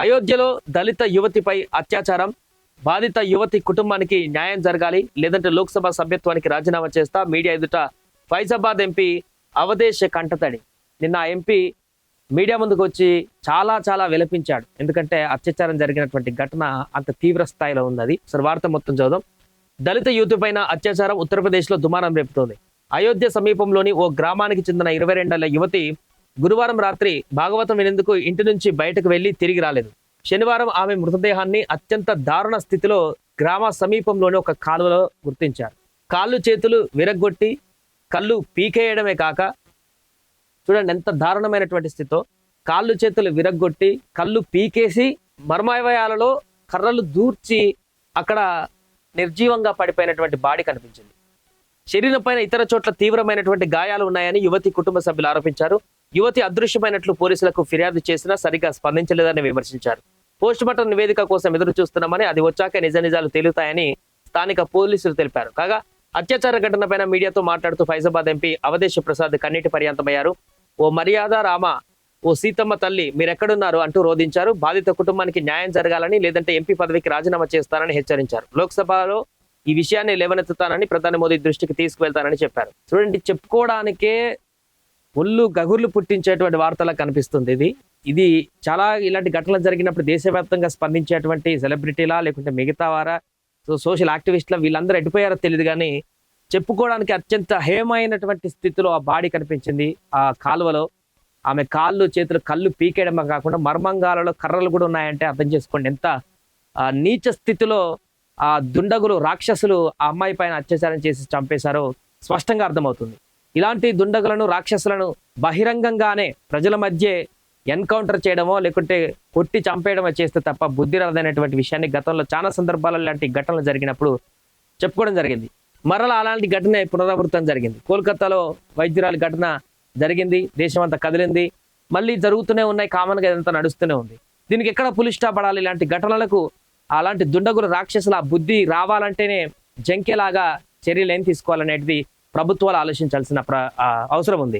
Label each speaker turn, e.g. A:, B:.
A: అయోధ్యలో దళిత యువతిపై అత్యాచారం, బాధిత యువతి కుటుంబానికి న్యాయం జరగాలి, లేదంటే లోక్సభ సభ్యత్వానికి రాజీనామా చేస్తా. మీడియా ఎదుట ఫైజాబాద్ ఎంపీ అవధేశ్ కంటతడి. నిన్న ఎంపీ మీడియా ముందుకు వచ్చి చాలా విలపించాడు. ఎందుకంటే అత్యాచారం జరిగినటువంటి ఘటన అంత తీవ్ర స్థాయిలో ఉంది. అది సరే, వార్త మొత్తం చదుదాం. దళిత యువతి పైన అత్యాచారం ఉత్తరప్రదేశ్ లో దుమారం రేపుతోంది. అయోధ్య సమీపంలోని ఓ గ్రామానికి చెందిన 22 ఏళ్ల యువతి గురువారం రాత్రి భాగవతం వినేందుకు ఇంటి నుంచి బయటకు వెళ్లి తిరిగి రాలేదు. శనివారం ఆమె మృతదేహాన్ని అత్యంత దారుణ స్థితిలో గ్రామ సమీపంలోని ఒక కాలువలో గుర్తించారు. కాళ్ళు చేతులు విరగ్గొట్టి కళ్ళు పీకేయడమే కాక, చూడండి ఎంత దారుణమైనటువంటి స్థితితో, కాళ్ళు చేతులు విరగ్గొట్టి కళ్ళు పీకేసి మర్మావయాలలో కర్రలు దూర్చి అక్కడ నిర్జీవంగా పడిపోయినటువంటి బాడీ కనిపించింది. శరీరం పైన ఇతర చోట్ల తీవ్రమైనటువంటి గాయాలు ఉన్నాయని యువతి కుటుంబ సభ్యులు ఆరోపించారు. యువతి అదృశ్యమైనట్లు పోలీసులకు ఫిర్యాదు చేసినా సరిగా స్పందించలేదని విమర్శించారు. పోస్టుమార్టం నివేదిక కోసం ఎదురు చూస్తున్నామని, అది వచ్చాక నిజాలు తేలుతాయని స్థానిక పోలీసులు తెలిపారు. కాగా అత్యాచార ఘటనపైన మీడియాతో మాట్లాడుతూ ఫైజాబాద్ ఎంపీ అవధేశ్ ప్రసాద్ కన్నీటి పర్యంతమయ్యారు. ఓ మర్యాద రామ, ఓ సీతమ్మ తల్లి, మీరెక్కడున్నారు అంటూ రోధించారు. బాధిత కుటుంబానికి న్యాయం జరగాలని, లేదంటే ఎంపీ పదవికి రాజీనామా చేస్తానని హెచ్చరించారు. లోక్సభలో ఈ విషయాన్ని లేవనెత్తుతానని, ప్రధాని మోదీ దృష్టికి తీసుకువెళ్తానని చెప్పారు. చూడండి, చెప్పుకోవడానికే ఒళ్ళు గగుర్లు పుట్టించేటువంటి వార్తలా కనిపిస్తుంది. ఇది చాలా ఇలాంటి ఘటనలు జరిగినప్పుడు దేశవ్యాప్తంగా స్పందించేటువంటి సెలబ్రిటీలా లేకుంటే మిగతా వారా, సోషల్ యాక్టివిస్టుల, వీళ్ళందరూ ఎడిపోయారో తెలియదు కానీ చెప్పుకోవడానికి అత్యంత హేయమైనటువంటి స్థితిలో ఆ బాడీ కనిపించింది. ఆ కాలువలో ఆమె కాళ్ళు చేతులు కళ్ళు పీకేయడమే కాకుండా మర్మంగాలలో కర్రలు కూడా ఉన్నాయంటే అర్థం చేసుకోండి ఎంత నీచ స్థితిలో ఆ దుండగులు, రాక్షసులు ఆ అమ్మాయి పైన అత్యాచారం చేసి చంపేశారో స్పష్టంగా అర్థమవుతుంది. ఇలాంటి దుండగులను, రాక్షసులను బహిరంగంగానే ప్రజల మధ్య ఎన్కౌంటర్ చేయడమో లేకుంటే కొట్టి చంపేయడమో చేస్తే తప్ప బుద్ధి రాదనేటువంటి విషయాన్ని గతంలో చాలా సందర్భాలలో ఇలాంటి ఘటనలు జరిగినప్పుడు చెప్పుకోవడం జరిగింది. మరలా అలాంటి ఘటన పునరావృతం జరిగింది. కోల్కతాలో వైద్యురాలి ఘటన జరిగింది, దేశం అంతా కదిలింది. మళ్ళీ జరుగుతూనే ఉన్నాయి, కామన్గా ఇదంతా నడుస్తూనే ఉంది. దీనికి ఎక్కడ పులిస్టా పడాలి? ఇలాంటి ఘటనలకు అలాంటి దుండగులు, రాక్షసుల బుద్ధి రావాలంటేనే జంకెలాగా చర్యలు ఏం తీసుకోవాలనేది ప్రభుత్వాలు ఆలోచించాల్సిన అవసరం ఉంది.